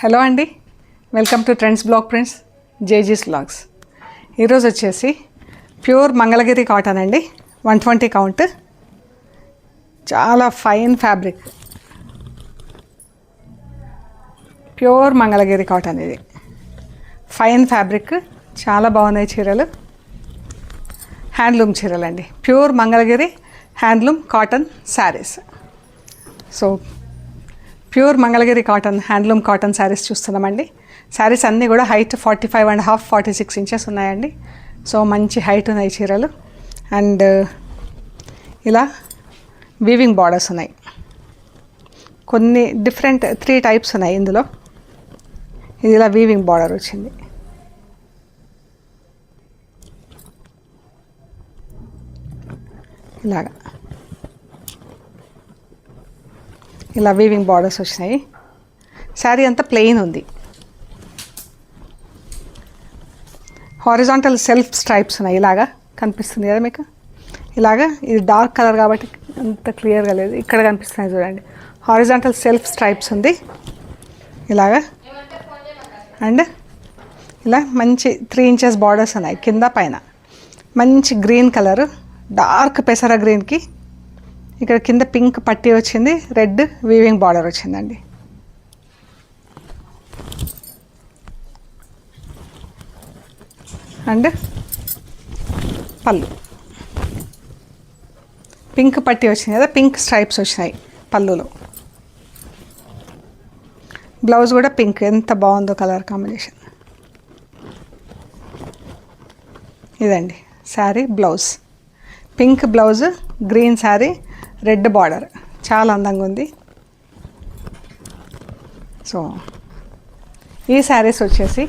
Hello అండి, welcome to trends blog prints జేజీస్ blogs. ఈరోజు వచ్చేసి ప్యూర్ మంగళగిరి కాటన్ అండి, 120 కౌంట్, చాలా fine fabric, pure Mangalagiri cotton. ఇది ఫైన్ ఫ్యాబ్రిక్, చాలా బాగున్నాయి చీరలు. హ్యాండ్లూమ్ చీరలు అండి, pure Mangalagiri handloom cotton saris. So pure Mangalagiri cotton handloom cotton saris చూస్తున్నామండి. శారీస్ అన్నీ కూడా హైట్ 45.5 46 ఇంచెస్ ఉన్నాయండి. సో మంచి హైట్ ఉన్నాయి చీరలు. అండ్ ఇలా వీవింగ్ బార్డర్స్ ఉన్నాయి, కొన్ని డిఫరెంట్ 3 టైప్స్ ఉన్నాయి ఇందులో. ఇది ఇలా వీవింగ్ బార్డర్ వచ్చింది. ఇలాగా ఇలా వీవింగ్ బార్డర్స్ వచ్చినాయి. శారీ అంతా ప్లెయిన్ ఉంది. హారిజాంటల్ సెల్ఫ్ స్ట్రైప్స్ ఉన్నాయి. ఇలాగా కనిపిస్తుంది కదా మీకు. ఇలాగా ఇది డార్క్ కలర్ కాబట్టి అంత క్లియర్గా లేదు, ఇక్కడ కనిపిస్తున్నాయి చూడండి. హారిజాంటల్ సెల్ఫ్ స్ట్రైప్స్ ఉంది ఇలాగా. అండ్ ఇలా మంచి 3 ఇంచెస్ బార్డర్స్ ఉన్నాయి కింద పైన. మంచి గ్రీన్ కలర్, డార్క్ పెసర గ్రీన్కి ఇక్కడ కింద పింక్ పట్టీ వచ్చింది, రెడ్ వీవింగ్ బార్డర్ వచ్చిందండి. అండ్ పళ్ళు పింక్ పట్టీ వచ్చింది కదా, పింక్ స్ట్రైప్స్ వచ్చినాయి పళ్ళులో. బ్లౌజ్ కూడా పింక్, ఎంత బాగుందో కలర్ కాంబినేషన్. ఇదండి sari blouse, pink blouse, green sari, red border, చాలా అందంగా ఉంది. సో ఈ శారీస్ వచ్చేసి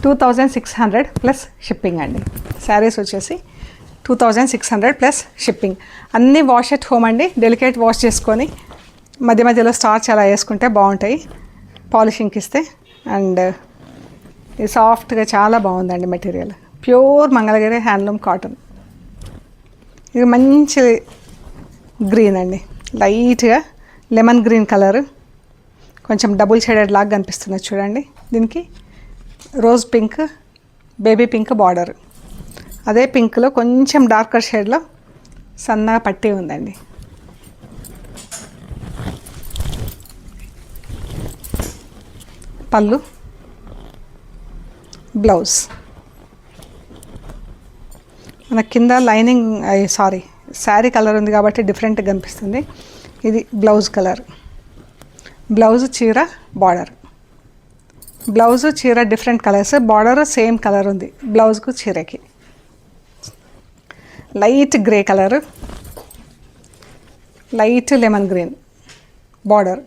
2600 ప్లస్ షిప్పింగ్ అండి. శారీస్ వచ్చేసి 2600 ప్లస్ షిప్పింగ్. అన్నీ వాష్ ఎట్ హోమ్ అండి, డెలికేట్ వాష్ చేసుకొని మధ్య మధ్యలో స్టార్చ్ అలా వేసుకుంటే బాగుంటాయి పాలిషింగ్కి ఇస్తే. అండ్ ఇది సాఫ్ట్గా చాలా బాగుందండి material. Pure Mangalagiri handloom cotton. ఇది మంచి గ్రీన్ అండి, లైట్గా లెమన్ గ్రీన్ కలర్, కొంచెం డబుల్ షేడెడ్ లాగా కనిపిస్తున్నది చూడండి. దీనికి rose pink, baby pink border. అదే పింక్లో కొంచెం డార్కర్ షేడ్లో సన్నగా పట్టీ ఉందండి. పళ్ళు, బ్లౌజ్. మన కింద లైనింగ్ శారీ కలర్ ఉంది కాబట్టి డిఫరెంట్గా కనిపిస్తుంది. ఇది బ్లౌజ్ కలర్. బ్లౌజ్ చీర బార్డర్, బ్లౌజ్ చీర different colours, border same colour ఉంది బ్లౌజ్కు చీరకి. Light grey colour, light lemon green border,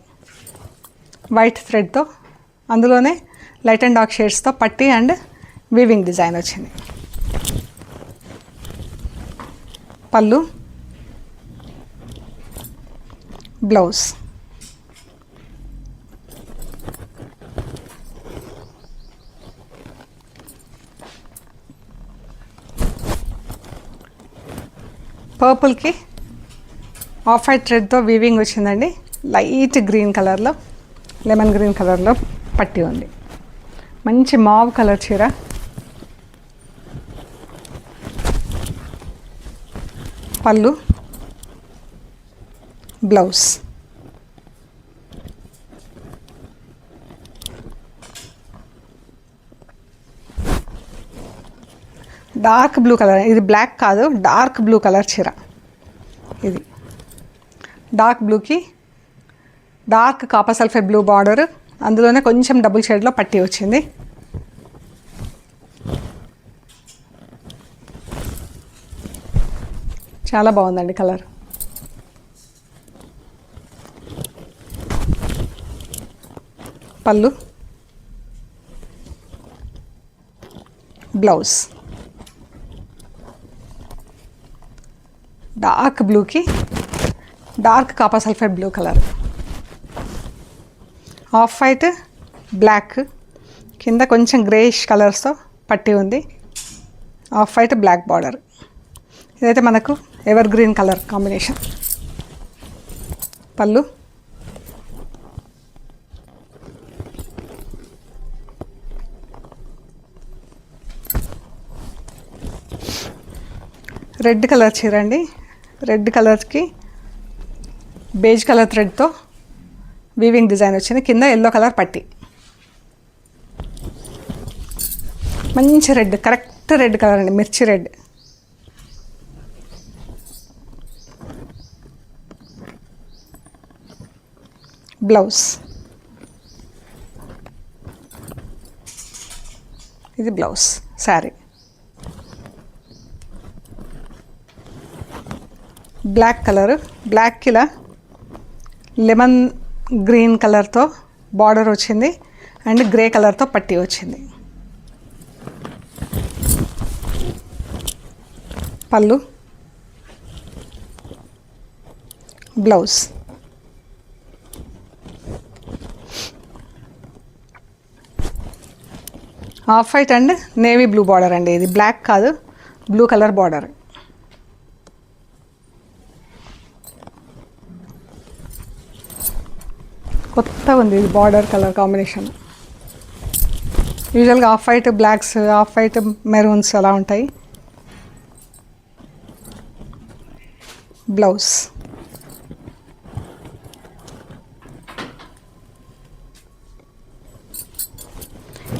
white థ్రెడ్తో, అందులోనే లైట్ అండ్ డార్క్ షేడ్స్తో పట్టీ అండ్ వీవింగ్ డిజైన్ వచ్చింది. పళ్ళు, బ్లౌజ్. పర్పుల్కి ఆఫ్ వైట్ థ్రెడ్తో వీవింగ్ వచ్చిందండి. లైట్ గ్రీన్ కలర్లో, లెమన్ గ్రీన్ కలర్లో పట్టీ ఉంది. మంచి మావ్ కలర్ చీర. పళ్ళు, బ్లౌజ్. డార్క్ బ్లూ కలర్, ఇది బ్లాక్ కాదు, డార్క్ బ్లూ కలర్ చీర. ఇది డార్క్ బ్లూకి dark copper sulphate blue border, అందులోనే కొంచెం డబుల్ షేడ్లో పట్టీ వచ్చింది. చాలా బాగుందండి కలర్. పళ్ళు, బ్లౌజ్. డార్క్ బ్లూకి dark copper sulphate blue colour, off white black, కింద కొంచెం గ్రేయిష్ కలర్స్తో పట్టీ ఉంది. Off white black border. ఇదైతే మనకు ఎవర్ గ్రీన్ కలర్ కాంబినేషన్. పళ్ళు, రెడ్ కలర్ చీర అండి. రెడ్ కలర్కి బేజ్ కలర్ థ్రెడ్తో వీవింగ్ డిజైన్ వచ్చింది. కింద ఎల్లో కలర్ పట్టి, మంచి రెడ్, కరెక్ట్ రెడ్ కలర్ అండి, మిర్చి రెడ్. బ్లౌజ్, ఇది బ్లౌజ్. శారీ బ్లాక్ కలర్, బ్లాక్కి ఇలా లెమన్ గ్రీన్ కలర్తో బార్డర్ వచ్చింది అండ్ గ్రే కలర్తో పట్టీ వచ్చింది. పళ్ళు, blouse. Off white and navy blue border అండి. ఇది బ్లాక్ కాదు, బ్లూ కలర్ బార్డర్. కొత్తగా ఉంది ఇది బార్డర్ కలర్ కాంబినేషన్. యూజువల్గా off white blocks, off white maroons అలా ఉంటాయి. బ్లౌజ్,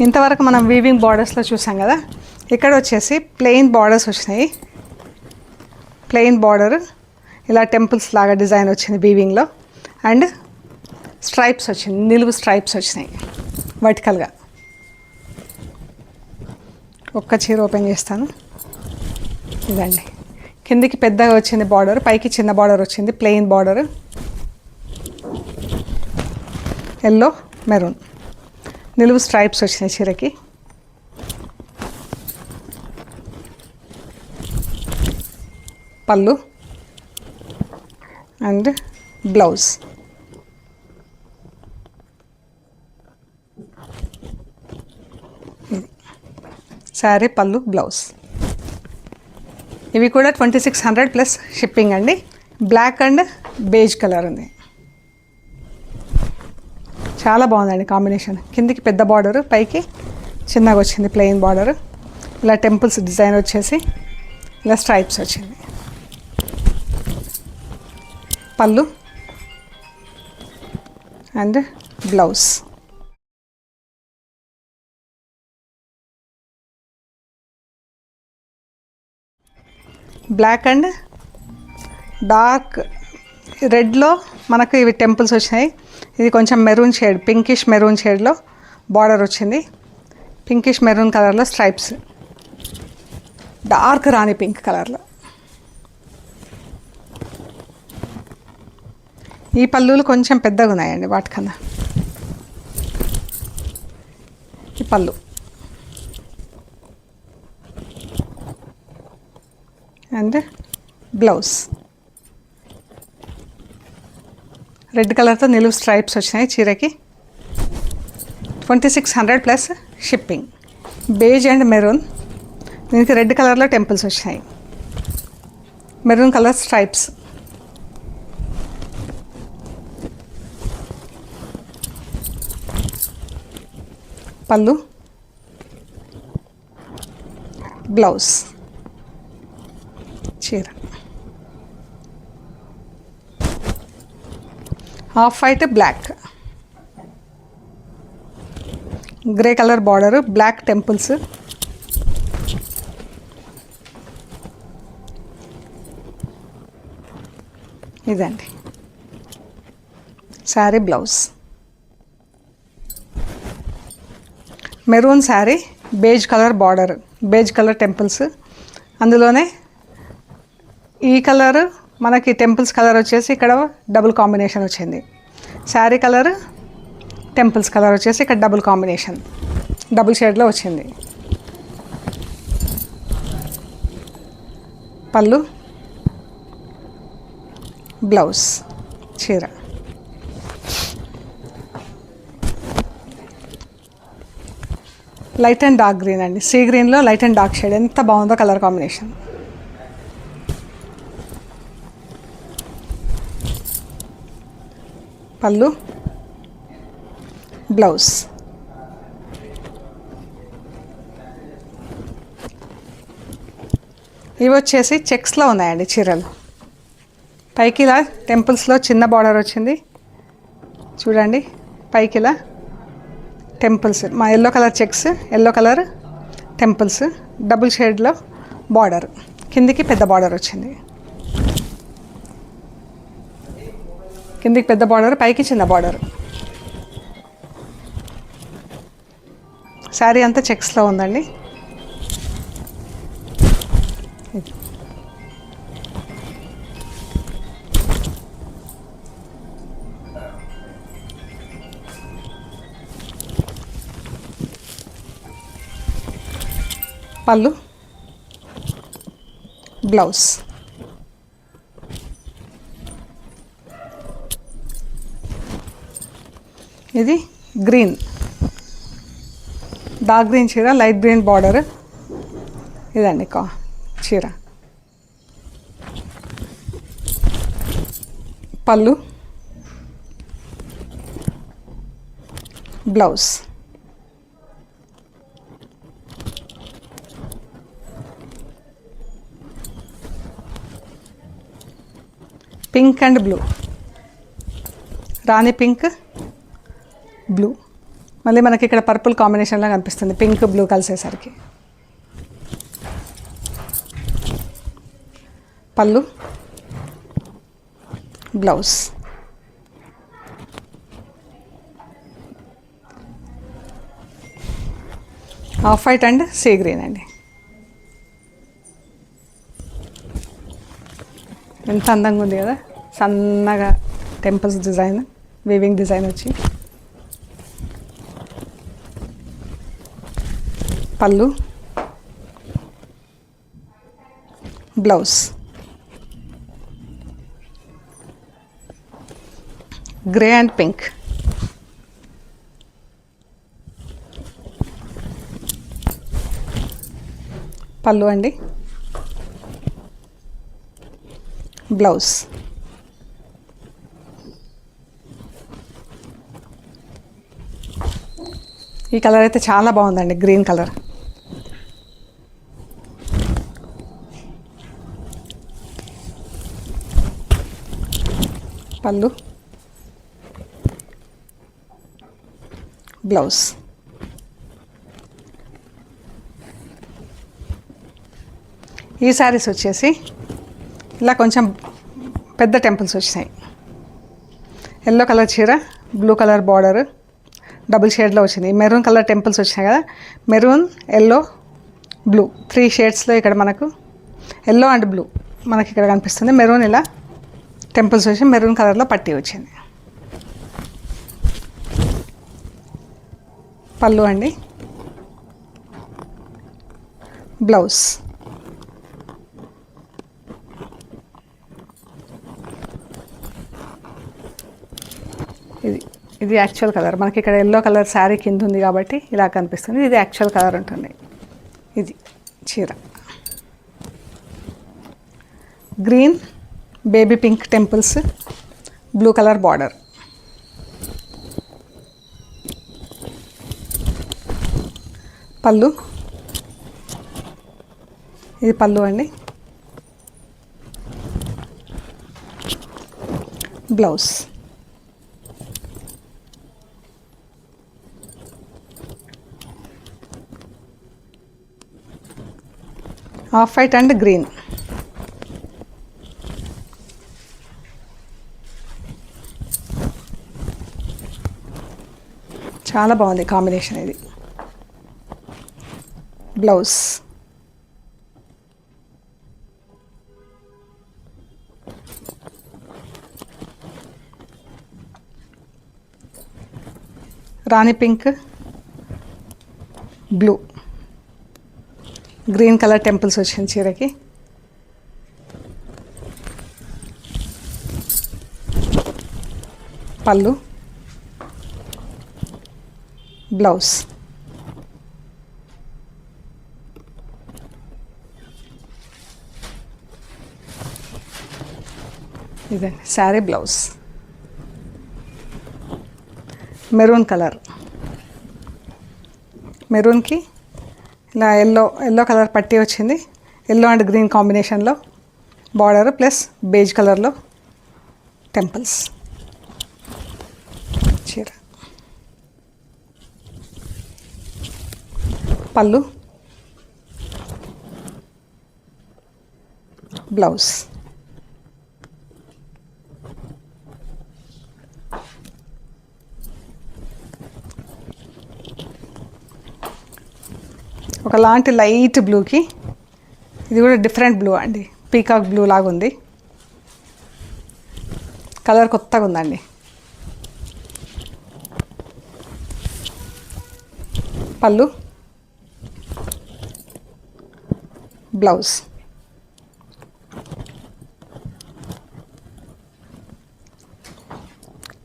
ఇంతవరకు మనం వీవింగ్ బార్డర్స్లో చూసాం కదా, ఇక్కడ వచ్చేసి ప్లెయిన్ బార్డర్స్ వచ్చినాయి. ప్లెయిన్ బార్డర్ ఇలా టెంపుల్స్ లాగా డిజైన్ వచ్చింది వీవింగ్లో అండ్ స్ట్రైప్స్ వచ్చింది, నిలువు స్ట్రైప్స్ వచ్చినాయి వర్టికల్గా. ఒక్క చీర ఓపెన్ చేస్తాను. ఇదండి, కిందికి పెద్దగా వచ్చింది బార్డర్, పైకి చిన్న బార్డర్ వచ్చింది. ప్లెయిన్ బార్డర్, ఎల్లో మెరూన్, నిలువు స్ట్రైప్స్ వచ్చినాయి చీరకి. పళ్ళు అండ్ బ్లౌజ్. శారీ పళ్ళు బ్లౌజ్. ఇవి కూడా 2600 ప్లస్ షిప్పింగ్ అండి. బ్లాక్ అండ్ బేజ్ కలర్ ఉంది. చాలా బాగుందండి కాంబినేషన్. కిందికి పెద్ద బార్డరు, పైకి చిన్నగా వచ్చింది ప్లెయిన్ బార్డర్. ఇలా టెంపుల్స్ డిజైన్ వచ్చేసి ఇలా స్ట్రైప్స్ వచ్చింది. పళ్ళు and blouse. Black and dark రెడ్లో మనకు ఇవి టెంపుల్స్ వచ్చినాయి. ఇది కొంచెం మెరూన్ షేడ్, పింకిష్ మెరూన్ షేడ్లో బార్డర్ వచ్చింది. పింకిష్ మెరూన్ కలర్లో స్ట్రైప్స్, డార్క్ రాణి పింక్ కలర్లో. ఈ పళ్ళులు కొంచెం పెద్దగా ఉన్నాయండి వాటికన్నా. ఈ పళ్ళు అండ్ బ్లౌజ్. రెడ్ కలర్తో నిలువు స్ట్రైప్స్ వచ్చినాయి చీరకి. 2600 plus shipping. Beige and maroon, దీనికి రెడ్ కలర్లో టెంపుల్స్ వచ్చినాయి. Maroon colour stripes. పళ్ళు బ్లౌజ్. చీర off white black, grey colour border, black temples. ఇదండి sari blouse. Maroon sari, beige colour border, beige colour temples. అందులోనే ఈ కలర్ మనకి టెంపుల్స్ కలర్ వచ్చేసి ఇక్కడ డబుల్ కాంబినేషన్ వచ్చింది. శారీ కలర్ టెంపుల్స్ కలర్ వచ్చేసి ఇక్కడ డబుల్ కాంబినేషన్, డబుల్ షేడ్లో వచ్చింది. పళ్ళు బ్లౌజ్. చీర లైట్ అండ్ డార్క్ గ్రీన్ అండి. సీ గ్రీన్లో లైట్ అండ్ డార్క్ షేడ్, ఎంత బాగుందో కలర్ కాంబినేషన్. పళ్ళు బ్లౌజ్. ఇవి వచ్చేసి చెక్స్లో ఉన్నాయండి చీరలు. పైకి ఇలా టెంపుల్స్లో చిన్న బార్డర్ వచ్చింది చూడండి. పైకి ఇలా టెంపుల్స్, మా yellow colour checks, yellow colour temples, double షేడ్లో బార్డర్, కిందికి పెద్ద బార్డర్ వచ్చింది. కిందికి పెద్ద బార్డర్, పైకి చిన్న బార్డర్. శారీ అంతా చెక్స్లో ఉందండి. పళ్ళు, బ్లౌజ్. ఇది గ్రీన్, డార్క్ గ్రీన్ చీర, లైట్ గ్రీన్ బార్డర్. ఇదండి చీర. పళ్ళు, blouse. Pink and blue, Rani pink, blue. మళ్ళీ మనకి ఇక్కడ పర్పుల్ కాంబినేషన్లో కనిపిస్తుంది పింక్ బ్లూ కలిసేసరికి. పళ్ళు, blouse. Off white and sea green అండి. ఎంత అందంగా ఉంది కదా, సన్నగా టెంపుల్స్ డిజైన్, వీవింగ్ డిజైన్ వచ్చి. పళ్ళు, బ్లౌజ్. Grey and pink. పళ్ళు అండి, బ్లౌజ్. ఈ కలర్ అయితే చాలా బాగుందండి, గ్రీన్ కలర్. పళ్ళు, బ్లౌజ్. ఈ శారీస్ వచ్చేసి ఇలా కొంచెం పెద్ద టెంపుల్స్ వచ్చినాయి. ఎల్లో కలర్ చీర, బ్లూ కలర్ బార్డర్, డబుల్ షేడ్లో వచ్చింది. మెరూన్ కలర్ టెంపుల్స్ వచ్చినాయి కదా, మెరూన్, ఎల్లో, బ్లూ, 3 షేడ్స్లో ఇక్కడ మనకు ఎల్లో అండ్ బ్లూ మనకి ఇక్కడ కనిపిస్తుంది. మెరూన్ ఇలా టెంపుల్స్ వచ్చి మెరూన్ కలర్లో పట్టీ వచ్చింది. పళ్ళు అండి, బ్లౌజ్. ఇది యాక్చువల్ కలర్. మనకి ఇక్కడ ఎల్లో కలర్ శారీ కింద ఉంది కాబట్టి ఇలా కనిపిస్తుంది. ఇది యాక్చువల్ కలర్ ఉంటుంది. ఇది చీర. Green, baby pink temples, blue colour border. పళ్ళు, ఇది పళ్ళు అండి, blouse. Off white and green. చాలా బాగుంది కాంబినేషన్ ఇది. Blouse. Rani pink, blue, green colour temples వచ్చింది చీరకి. పళ్ళు, బ్లౌజ్. ఇదండి శారీ బ్లౌజ్. మెరూన్ కలర్, మెరూన్కి ఇలా ఎల్లో కలర్ పట్టీ వచ్చింది. ఎల్లో అండ్ గ్రీన్ కాంబినేషన్లో బార్డర్ ప్లస్ బేజ్ కలర్లో టెంపుల్స్ చీర. పళ్ళు, బ్లౌజ్. ఒకలాంటి లైట్ బ్లూకి ఇది కూడా డిఫరెంట్ బ్లూ అండి, పీకాక్ బ్లూ లాగా ఉంది. కలర్ కొత్తగా ఉందండి. పళ్ళు, బ్లౌజ్.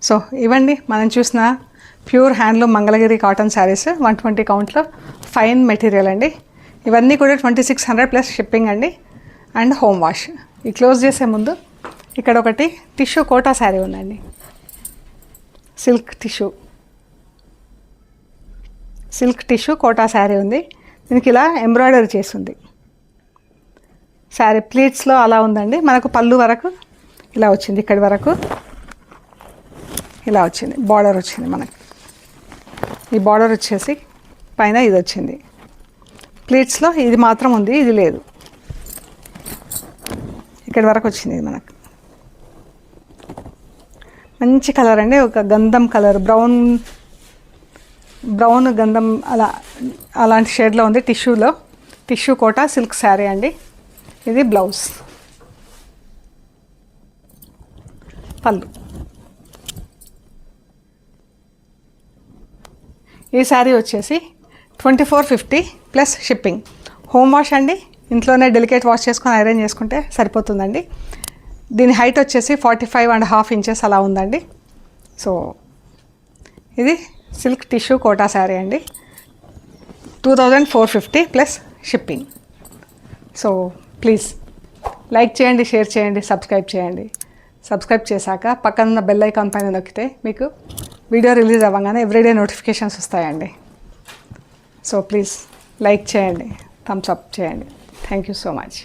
సో ఇవ్వండి మనం చూసిన pure handloom Mangalagiri cotton saris 120 కౌంట్లో ఫైన్ మెటీరియల్ అండి. ఇవన్నీ కూడా 2600 ప్లస్ షిప్పింగ్ అండి అండ్ హోమ్ వాష్. ఈ క్లోజ్ చేసే ముందు ఇక్కడ ఒకటి టిష్యూ కోటా శారీ ఉందండి, సిల్క్ టిష్యూ కోటా శారీ ఉంది. దీనికి ఇలా ఎంబ్రాయిడరీ చేస్తుంది. శారీ ప్లీట్స్లో అలా ఉందండి. మనకు పళ్ళు వరకు ఇలా వచ్చింది, ఇక్కడి వరకు ఇలా వచ్చింది, బార్డర్ వచ్చింది మనకి. ఈ బార్డర్ వచ్చేసి పైన ఇది వచ్చింది. ప్లీట్స్లో ఇది మాత్రం ఉంది, ఇది లేదు. ఇక్కడి వరకు వచ్చింది ఇది మనకు. మంచి కలర్ అండి, ఒక గంధం కలర్, బ్రౌన్ గంధం అలాంటి షేడ్లో ఉంది. టిష్యూ కోటా సిల్క్ శారీ అండి. ఇది బ్లౌజ్. పళ్ళు. ఈ శారీ వచ్చేసి 2450 ప్లస్ షిప్పింగ్. హోమ్ వాష్ అండి, ఇంట్లోనే డెలికేట్ వాష్ చేసుకొని ఐరన్ చేసుకుంటే సరిపోతుందండి. దీని హైట్ వచ్చేసి 45.5 ఇంచెస్ అలా ఉందండి. సో ఇది సిల్క్ టిష్యూ కోటా శారీ అండి, 2450 plus shipping. So please like చేయండి, షేర్ చేయండి, సబ్స్క్రైబ్ చేయండి. సబ్స్క్రైబ్ చేశాక పక్కన బెల్ ఐకాన్ పైన నొక్కితే మీకు వీడియో రిలీజ్ అవ్వగానే ఎవ్రీడే నోటిఫికేషన్స్ వస్తాయండి. సో ప్లీజ్ లైక్ చేయండి, థమ్స్ అప్ చేయండి. Thank you so much.